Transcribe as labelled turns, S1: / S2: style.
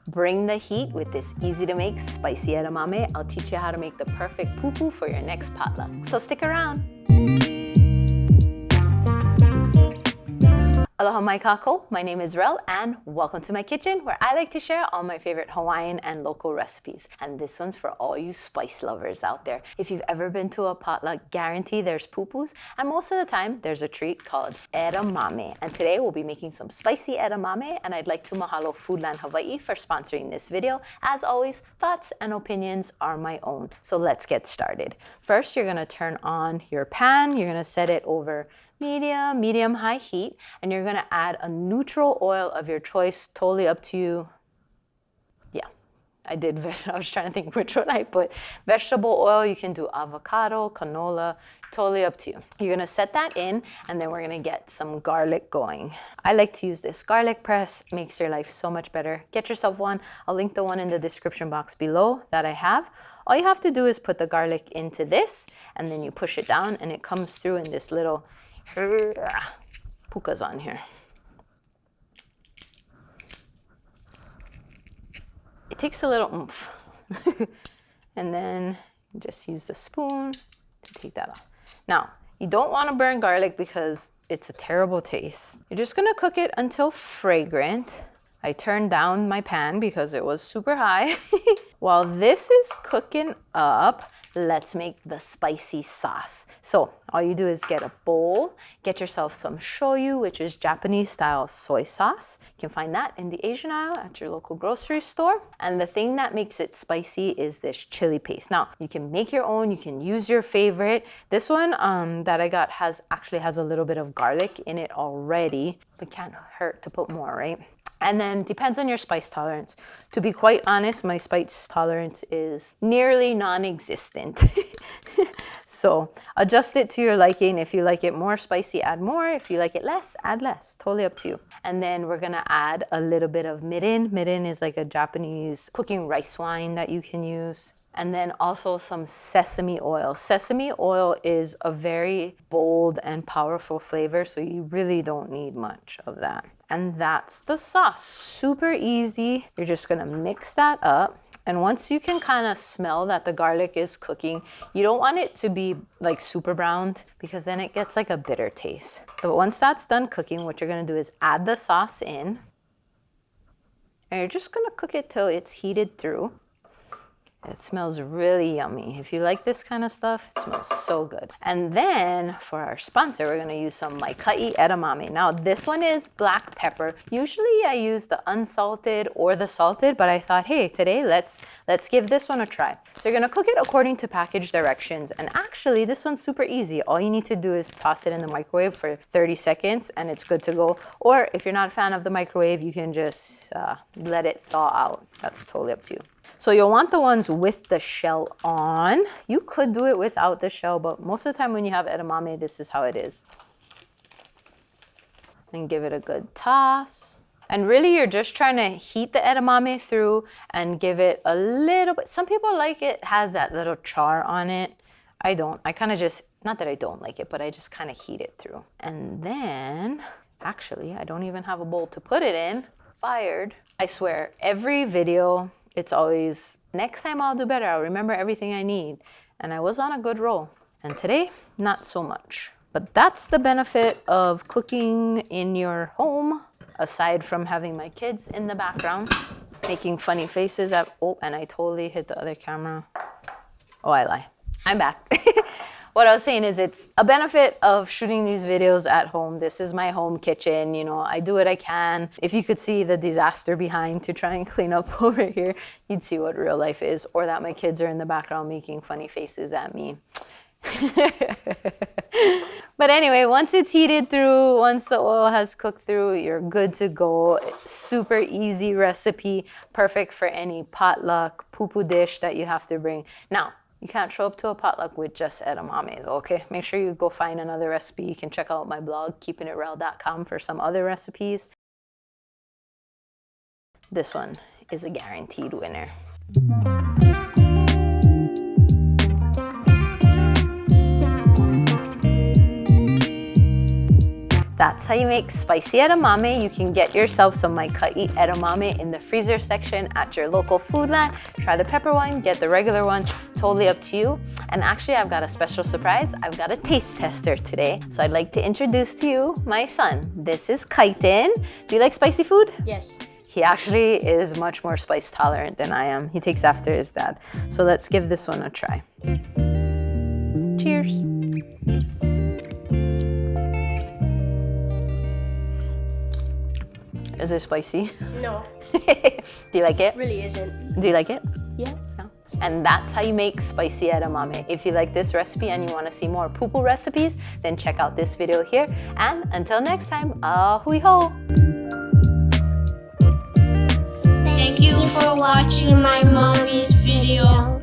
S1: Bring the heat with this easy to make spicy edamame. I'll teach you how to make the perfect poo-poo for your next potluck. So stick around. Aloha mai kako, my name is Relle and welcome to my kitchen where I like to share all my favorite Hawaiian and local recipes. And this one's for all you spice lovers out there. If you've ever been to a potluck, guarantee there's poo-poos, and most of the time there's a treat called edamame. And today we'll be making some spicy edamame, and I'd like to mahalo Foodland Hawaii for sponsoring this video. As always, thoughts and opinions are my own. So let's get started. First, you're gonna turn on your pan. You're gonna set it over medium-high heat, and you're gonna add a neutral oil of your choice, totally up to you. Yeah, I was trying to think which one I put. Vegetable oil, you can do avocado, canola, totally up to you. You're gonna set that in, and then we're gonna get some garlic going. I like to use this garlic press, makes your life so much better. Get yourself one. I'll link the one in the description box below that I have. All you have to do is put the garlic into this, and then you push it down, and it comes through in this little pukas on here. It takes a little oomph. And then just use the spoon to take that off. Now, you don't want to burn garlic because it's a terrible taste. You're just gonna cook it until fragrant. I turned down my pan because it was super high. While this is cooking up, let's make the spicy sauce. So all you do is get a bowl, get yourself some shoyu, which is Japanese style soy sauce. You can find that in the Asian aisle at your local grocery store. And the thing that makes it spicy is this chili paste. Now, you can make your own, you can use your favorite. This one that I got actually has a little bit of garlic in it already, but can't hurt to put more, right? And then depends on your spice tolerance. To be quite honest, my spice tolerance is nearly non-existent. So adjust it to your liking. If you like it more spicy, add more. If you like it less, add less. Totally up to you. And then we're gonna add a little bit of mirin. Mirin is like a Japanese cooking rice wine that you can use. And then also some sesame oil. Sesame oil is a very bold and powerful flavor, so you really don't need much of that. And that's the sauce. Super easy. You're just gonna mix that up. And once you can kind of smell that the garlic is cooking, you don't want it to be like super browned because then it gets like a bitter taste. But once that's done cooking, what you're gonna do is add the sauce in. And you're just gonna cook it till it's heated through. It smells really yummy. If you like this kind of stuff, it smells so good. And then for our sponsor, we're gonna use some Maika'i edamame. Now this one is black pepper. Usually I use the unsalted or the salted, but I thought, hey, today let's give this one a try. So you're gonna cook it according to package directions. And actually this one's super easy. All you need to do is toss it in the microwave for 30 seconds and it's good to go. Or if you're not a fan of the microwave, you can just let it thaw out. That's totally up to you. So you'll want the ones with the shell on. You could do it without the shell, but most of the time when you have edamame, this is how it is. And give it a good toss. And really you're just trying to heat the edamame through and give it a little bit. Some people like it has that little char on it. I don't. I kind of just, not that I don't like it, but I just kind of heat it through. And then, actually, I don't even have a bowl to put it in. Fired. I swear, every video, it's always, next time I'll do better. I'll remember everything I need. And I was on a good roll. And today, not so much. But that's the benefit of cooking in your home, aside from having my kids in the background, making funny faces at, oh, and I totally hit the other camera. Oh, I lie. I'm back. What I was saying is it's a benefit of shooting these videos at home. This is my home kitchen, you know, I do what I can. If you could see the disaster behind to try and clean up over here, you'd see what real life is, or that my kids are in the background making funny faces at me. But anyway, once it's heated through, once the oil has cooked through, you're good to go. Super easy recipe, perfect for any potluck, poo-poo dish that you have to bring. Now, you can't show up to a potluck with just edamame though, okay? Make sure you go find another recipe. You can check out my blog, keepingitrelle.com, for some other recipes. This one is a guaranteed winner. That's how you make spicy edamame. You can get yourself some Maika'i edamame in the freezer section at your local Foodland. Try the pepper one, get the regular one, totally up to you. And actually, I've got a special surprise. I've got a taste tester today. So I'd like to introduce to you my son. This is Kaiten. Do you like spicy food?
S2: Yes.
S1: He actually is much more spice tolerant than I am. He takes after his dad. So let's give this one a try. Cheers. Is it spicy?
S2: No.
S1: Do you like it?
S2: Really isn't.
S1: Do you like it?
S2: Yeah.
S1: No. And that's how you make spicy edamame. If you like this recipe and you want to see more poo-poo recipes, then check out this video here. And until next time, ahui ho!
S2: Thank you for watching my mommy's video.